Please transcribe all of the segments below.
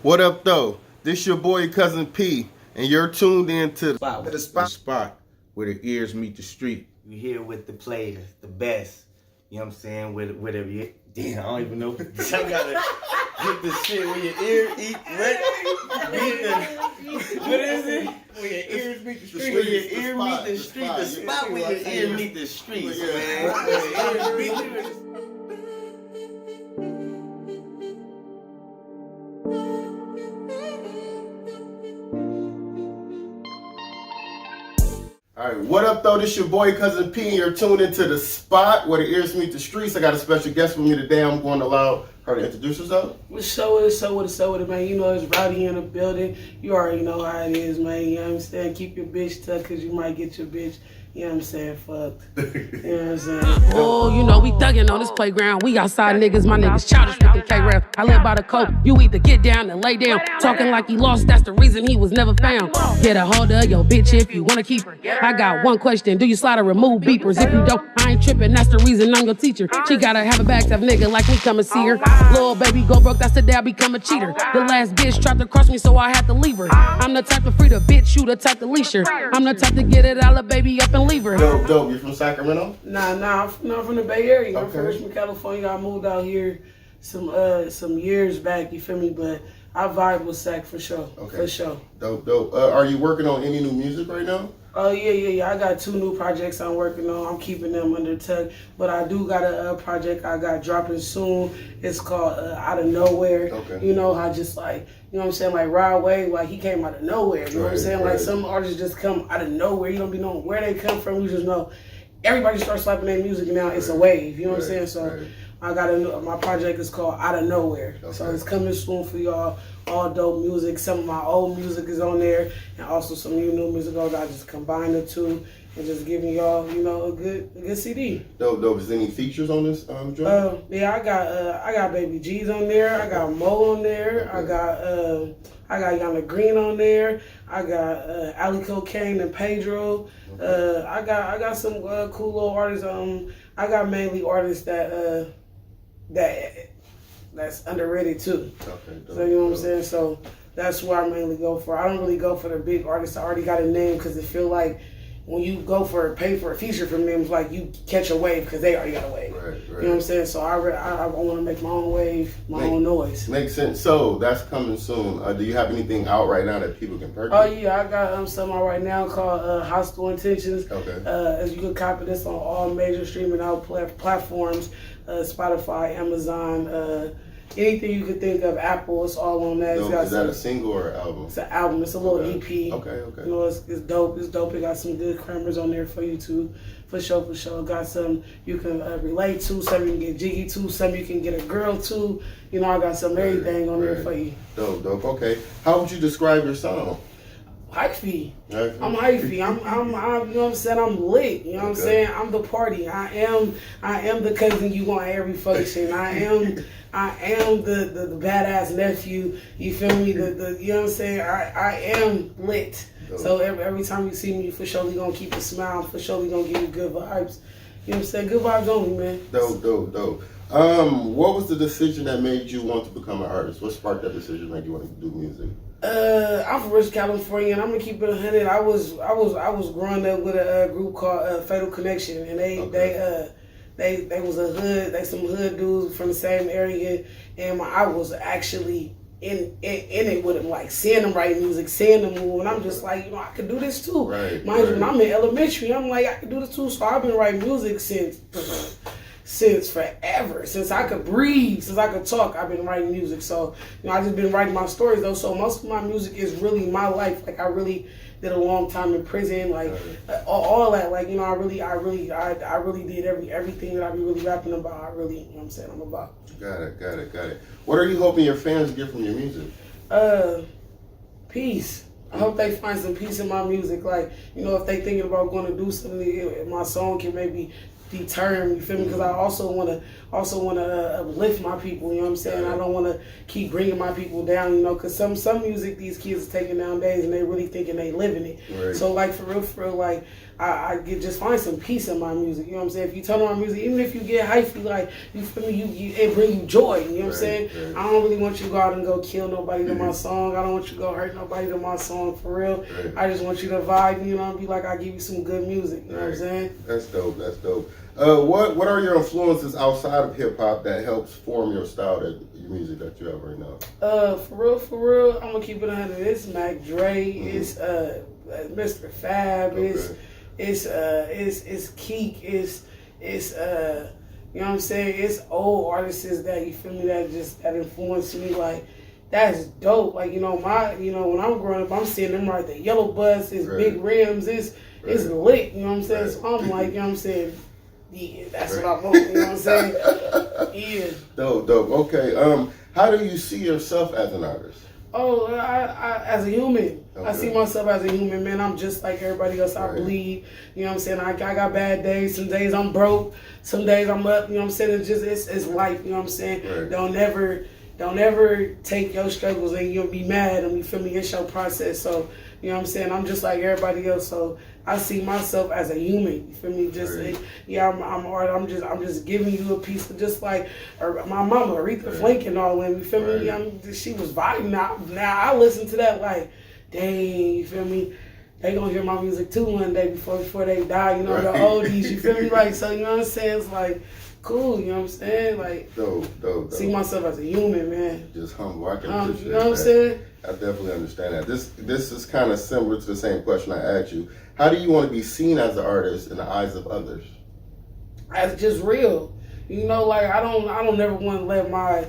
What up, though? This your boy Cousin P, and you're tuned in to the spot where the ears meet the street. You here with the players, the best. You know what I'm saying? Whatever you. Damn, I don't even know. I gotta get the shit where your ear eat. What is it? Where your ears meet the street. Where your ear meet the street. The spot where your ear meet the streets, man. Where your ears meet the Alright, what up though? This your boy Cousin P, and you're tuned into the spot where the ears meet the streets. I got a special guest with me today. I'm going to allow her to introduce herself. What's up with it, man? You know it's Rowdyyy in the building. You already know how it is, man. You know what I'm saying? Keep your bitch tucked, cause you might get your bitch, you know what I'm saying, fucked. You know what I'm saying? Oh, you know we thuggin' on this playground. We outside niggas, my niggas childish with the K-Rap. I live by the code. You either get down and lay down. Talking like he lost, that's the reason he was never found. Get a hold of your bitch if you wanna keep her. I got one question, do you slide or remove beepers? If you don't, I ain't trippin', that's the reason I'm your teacher. She gotta have a back to have nigga like me come and see her. Little baby go broke, that's the day I become a cheater. The last bitch tried to cross me, so I had to leave her. I'm the type to free the bitch, you the type to leash her. I'm the type to get it out of baby up and leave her. Dope. You from Sacramento? Nah, I'm from the Bay Area. I'm from Okay. Richmond, California. I moved out here some years back, you feel me? But I vibe with Sac for sure. Okay. For sure. Dope. Are you working on any new music right now? Oh, yeah. I got 2 new projects I'm working on. I'm keeping them under tuck. But I do got a project I got dropping soon. It's called Out of Nowhere. Okay. You know how just like, you know what I'm saying, like Rowdyyy, like he came out of nowhere. You know what I'm saying? Like some artists just come out of nowhere. You don't be knowing where they come from. You just know everybody starts slapping their music and now it's a wave. You know what I'm saying? So I got my project is called Out of Nowhere. Okay. So it's coming soon for y'all. All dope music. Some of my old music is on there, and also some new music. I just combine the two and just giving y'all, you know, a good CD. Dope. Is there any features on this joint? Yeah, I got Baby G's on there. I got Mo on there. Okay. I got Yana Green on there. I got Ali Cocaine and Pedro. Okay. I got some cool little artists. I got mainly artists that's underrated too. Okay. Dope, So you know what I'm saying? So that's what I mainly go for. I don't really go for the big artists I already got a name, because it feel like when you pay for a feature from them, it's like you catch a wave because they already got a wave. Right. You know what I'm saying? So I want to make my own wave, my own noise. Makes sense. So that's coming soon. Do you have anything out right now that people can purchase? Oh yeah, I got something out right now called Hostile Intentions. Okay. As you can copy this on all major streaming out platforms, Spotify, Amazon, anything you could think of, Apple, it's all on that. Is that a single or an album? It's an album. It's a little EP. Okay. You know, it's dope. It's dope. It got some good crammers on there for you too. For sure. Got some you can relate to, some you can get jiggy to, some you can get a girl to. You know, I got some everything on there for you. Dope. Okay. How would you describe your sound? Hyphy. I'm hyphy. I'm you know what I'm saying? I'm lit. You know what I'm saying? I'm the party. I am the cousin you want at every function. I am the badass nephew. You feel me? The you know what I'm saying? I am lit. Dope. So every time you see me, for sure we gonna keep a smile. For sure we gonna give you good vibes. You know what I'm saying? Good vibes only, man. Dope. What was the decision that made you want to become an artist? What sparked that decision to make you want to do music? I'm from Rich, California, and I'm gonna keep it 100. I was growing up with a group called Fatal Connection, and they was a hood. They some hood dudes from the same area, and I was actually in it with them, like seeing them write music, seeing them move, and I'm just like, you know, I could do this too. Mind you, when I'm in elementary, I'm like, I could do this too. So I've been writing music since forever, since I could breathe, since I could talk. I've been writing music. So you know, I just been writing my stories though. So most of my music is really my life. Like I really did a long time in prison, like all that. Like you know, I really did everything that I be really rapping about. I really, you know what I'm saying, I'm about. Got it. What are you hoping your fans get from your music? Peace. I hope they find some peace in my music. Like, you know, if they thinking about going to do something, my song can maybe deter me, you feel me? Because I also want to uplift my people, you know what I'm saying? I don't want to keep bringing my people down, you know, because some music these kids are taking nowadays and they really thinking they living it. Right. So like for real, like I get just find some peace in my music, you know what I'm saying? If you turn on my music, even if you get hypey, like, you feel me, it bring you joy, you know what I'm saying? Right. I don't really want you to go out and go kill nobody to my song. I don't want you to go hurt nobody to my song, for real. Right. I just want you to vibe, you know, and be like, I give you some good music, you know what I'm saying? That's dope. That's dope. What are your influences outside of hip hop that helps form your style, your music that you have right now? For real, I'm gonna keep it 100. It's Mac Dre, it's Mr. Fab, it's Keek, it's you know what I'm saying? It's old artists that, you feel me, that influenced me, like. That's dope. Like, you know, when I'm growing up, I'm seeing them right there. Yellow Bus, it's Big Rims, it's lit, you know what I'm saying? So I'm like, you know what I'm saying? Yeah, that's what I want, you know what I'm saying? Yeah. Dope. Okay. How do you see yourself as an artist? Oh, I as a human. Okay. I see myself as a human, man. I'm just like everybody else. I bleed. You know what I'm saying? I got bad days. Some days I'm broke. Some days I'm up. You know what I'm saying? It's life. You know what I'm saying? Right. Don't ever take your struggles and you'll be mad. And you feel me? It's your process. So, you know what I'm saying? I'm just like everybody else. So I see myself as a human. You feel me? Just I'm art. I'm just giving you a piece of just like my mama, Aretha Franklin, all them. You feel me? She was vibing. Now I listen to that like, dang. You feel me? They gonna hear my music too one day before they die. You know the oldies. You feel me? Like, so you know what I'm saying? It's like. Cool, you know what I'm saying? Like, dope. See myself as a human, man. Just humble. I can appreciate you know what I'm saying? I definitely understand that. This is kind of similar to the same question I asked you. How do you want to be seen as an artist in the eyes of others? As just real, you know. Like I don't never want to let my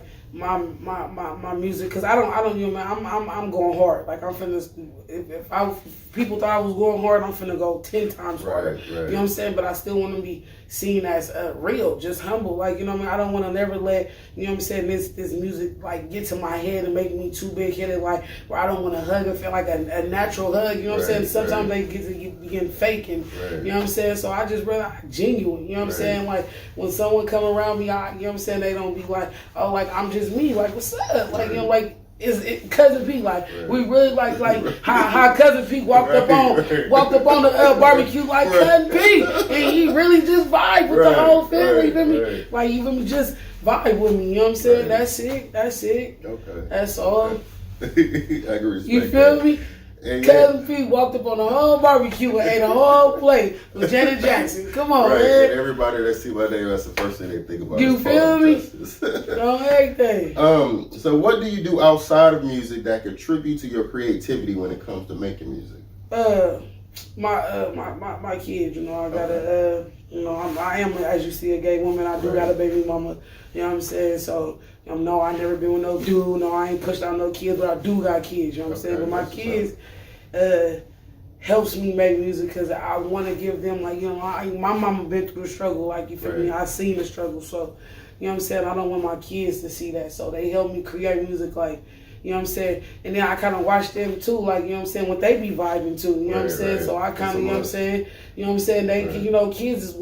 music, because I don't you know, man, I'm going hard. Like I'm finna, if people thought I was going hard, I'm finna go 10 times harder. Right. You know what I'm saying? But I still want to be seen as real, just humble. Like, you know what I mean? I don't want to never let, you know what I'm saying, this music like get to my head and make me too big headed, like where I don't want to hug and feel like a natural hug. You know what I'm saying? Sometimes they get to begin faking. You know what I'm saying? So I just really genuine. You know what I'm saying? Like when someone come around me, you know what I'm saying, they don't be like, oh, like I'm just me. Like what's up? Like you know, like. Is it Cousin P? Like we really like how Cousin P walked up on the barbecue like Cousin P, and he really just vibe with the whole family. You feel me? Like you feel me? Just vibe with me. You know what I'm saying? That's it. Okay. That's all. I agree. You feel me? Cousin P walked up on the whole barbecue and ate a whole plate with Janet Jackson. Come on, man. And everybody that see my name, that's the first thing they think about. You feel me? On everything. So what do you do outside of music that contribute to your creativity when it comes to making music? My kids, you know, I got you know, I am, as you see, a gay woman. I do got a baby mama, you know what I'm saying? So, no, I never been with no dude. No, I ain't pushed out no kids, but I do got kids, you know what I'm saying? But my kids helps me make music because I want to give them, like, you know, my mama been through the struggle, like, you feel me? I seen the struggle, so, you know what I'm saying? I don't want my kids to see that, so they help me create music, like, you know what I'm saying? And then I kind of watch them too, like, you know what I'm saying, what they be vibing to, you know what I'm saying? So I kind of, you know what I'm saying? You know what I'm saying? They, you know, kids is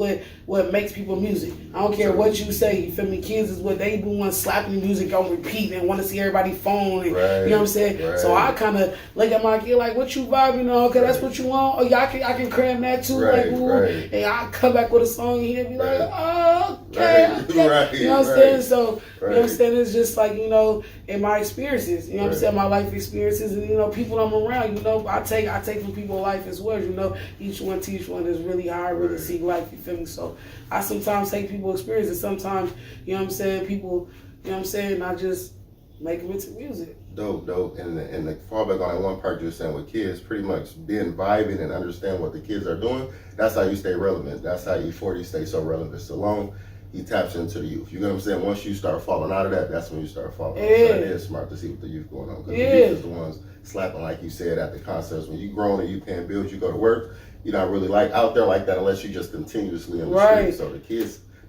what makes people music. I don't care what you say, you feel me? Kids is what they be want slapping music on repeat and want to see everybody phone, and, you know what I'm saying? So I kind of look at my kid like, what you vibing on? Okay, that's what you want? Oh, yeah, I can cram that too, like, ooh. And I come back with a song and he'll be like, oh, okay. You know what I'm saying? So, you know what I'm saying? It's just like, you know, in my experiences, you know what I'm saying? My life experiences, and, you know, people I'm around, you know, I take from people's life as well, you know, each one teach one is really how I really see life, you feel me? So I sometimes take people's experiences, sometimes, you know what I'm saying, people, you know what I'm saying, I just make them into music. Dope. And to fall back on that one part you were saying with kids, pretty much being vibing and understand what the kids are doing, that's how you stay relevant. That's how E40 stays so relevant. So long he taps into the youth. You know what I'm saying? Once you start falling out of that, that's when you start falling out. So it is smart to see what the youth going on. Because the youth is the ones slapping, like you said, at the concerts. When you grown and you paying bills, you go to work, you're not really like out there like that unless you just continuously in the street. So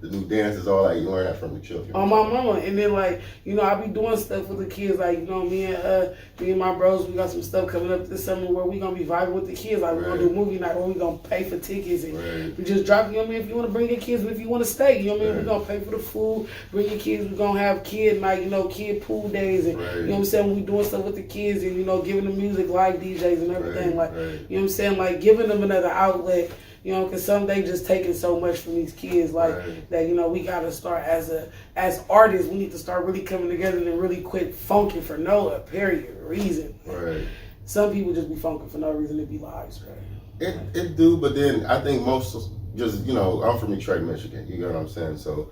the the new dances, all that. You learn that from the children. On my mama. And then like, you know, I be doing stuff with the kids. Like, you know, me and my bros, we got some stuff coming up this summer where we gonna be vibing with the kids. Like, we're gonna do a movie night where we gonna pay for tickets and we just drop, you know what I mean, if you wanna bring your kids, but if you wanna stay, you know what I mean, we're gonna pay for the food, bring your kids, we're gonna have kid night, you know, kid pool days, and you know what I'm saying, we doing stuff with the kids and, you know, giving them music, live DJs and everything, like, you know what I'm saying, like giving them another outlet. You know, because some they just taking so much from these kids, like that. You know, we gotta start as artists. We need to start really coming together and really quit funking for no apparent reason. Right. Some people just be funking for no reason. It be lies, right? It do, but then I think most just, you know, I'm from Detroit, Michigan. You get what I'm saying? So,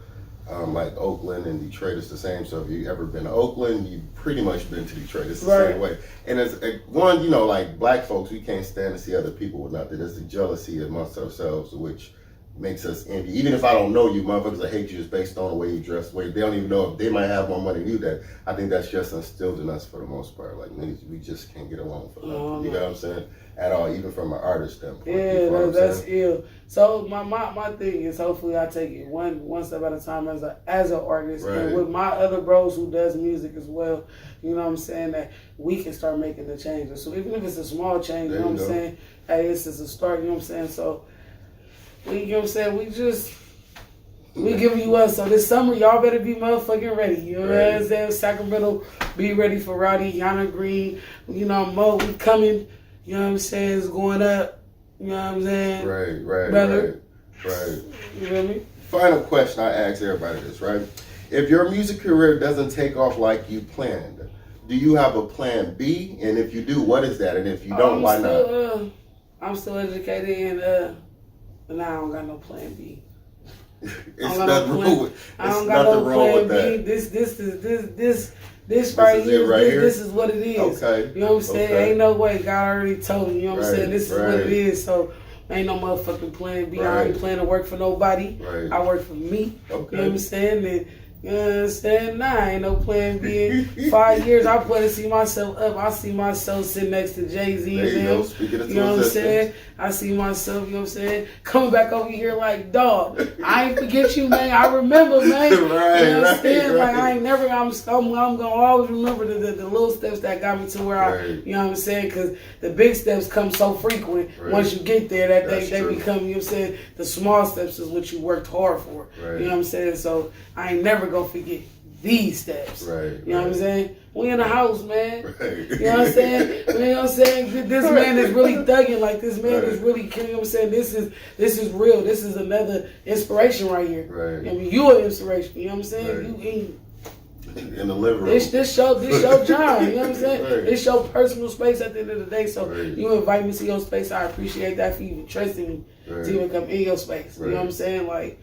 like Oakland and Detroit is the same. So if you ever been to Oakland, you've pretty much been to Detroit. It's the same way. And as one, you know, like black folks, we can't stand to see other people with nothing. There's the jealousy amongst ourselves, which makes us envy. Even if I don't know you, motherfuckers that hate you just based on the way you dress, the way they don't even know if they might have more money than you. That I think that's just instilled in us for the most part. Like niggas, we just can't get along for nothing. You know what I'm saying? At all, even from an artist standpoint. Yeah, you know that's ill. So my thing is, hopefully I take it one step at a time as an artist, and with my other bros who does music as well. You know what I'm saying, that we can start making the changes. So even if it's a small change, you know what I'm saying. Hey, this is a start. You know what I'm saying. So you know what I'm saying. We giving you us. So this summer, y'all better be motherfucking ready. You know what I'm saying. Sacramento, be ready for Rowdyyy, Yana Green. You know, Mo, we coming. You know what I'm saying? It's going up. You know what I'm saying? Right. You feel me? Final question I ask everybody this, right? If your music career doesn't take off like you planned, do you have a plan B? And if you do, what is that? And if you don't, why not? I'm still educated and I don't got no plan B. It's nothing wrong with I don't got no plan B. This right here, this is what it is. Okay. You know what I'm saying? Ain't no way. God already told me. You know what I'm saying? This is what it is. So ain't no motherfucking plan B. I ain't planning to work for nobody. I work for me. You know what I'm saying? And, you understand? Nah, ain't no plan B. In 5 years, I plan to see myself up. I see myself sitting next to Jay-Z and them. You know what I'm saying? I see myself, you know what I'm saying, coming back over here like, dog, I ain't forget you, man. I remember, man. You know what I'm saying? Like, I ain't never, I'm going to always remember the little steps that got me to where I, you know what I'm saying? Because the big steps come so frequent. Once you get there, that they become, you know what I'm saying? The small steps is what you worked hard for. You know what I'm saying? So I ain't never going to forget these steps. You know what I'm saying? We in the house, man. You know what I'm saying? You know what I'm saying? This man is really thugging. Like, this man is really, you know what I'm saying? This is real. This is another inspiration right here. I mean, you an inspiration. You know what I'm saying? You in the living room. This show John. You know what I'm saying? This your personal space at the end of the day. So you invite me to your space. I appreciate that for you trusting me to even come in your space. You know what I'm saying? Like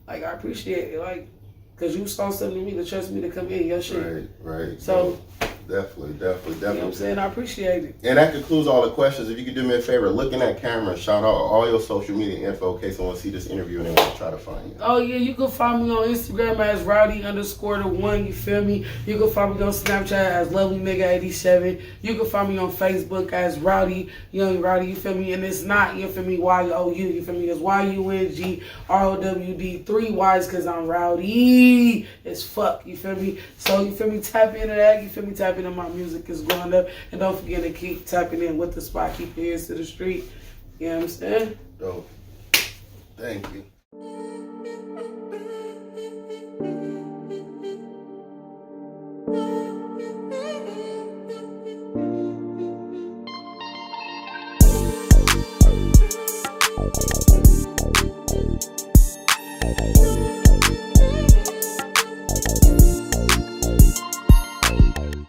I appreciate it. Like, because you saw something in me to trust me to come in your shit. So definitely. You know what I'm saying? I appreciate it. And that concludes all the questions. If you could do me a favor, looking at camera and shout out all your social media info in case someone see this interview and they want to try to find you. Oh yeah, you can find me on Instagram as Rowdyyy_1. You feel me? You can find me on Snapchat as LovelyNigga87. You can find me on Facebook as Rowdyyy, Young Rowdyyy. You feel me? And it's not, you feel me, YOU. You feel me? It's YUNGROWD. 3 Y's because I'm rowdy as fuck. You feel me? So you feel me? Tap into that. You feel me? Tap into my music is going up, and don't forget to keep tapping in with the spot. Keep your ears to the street. You know what I'm saying? Dope. Thank you.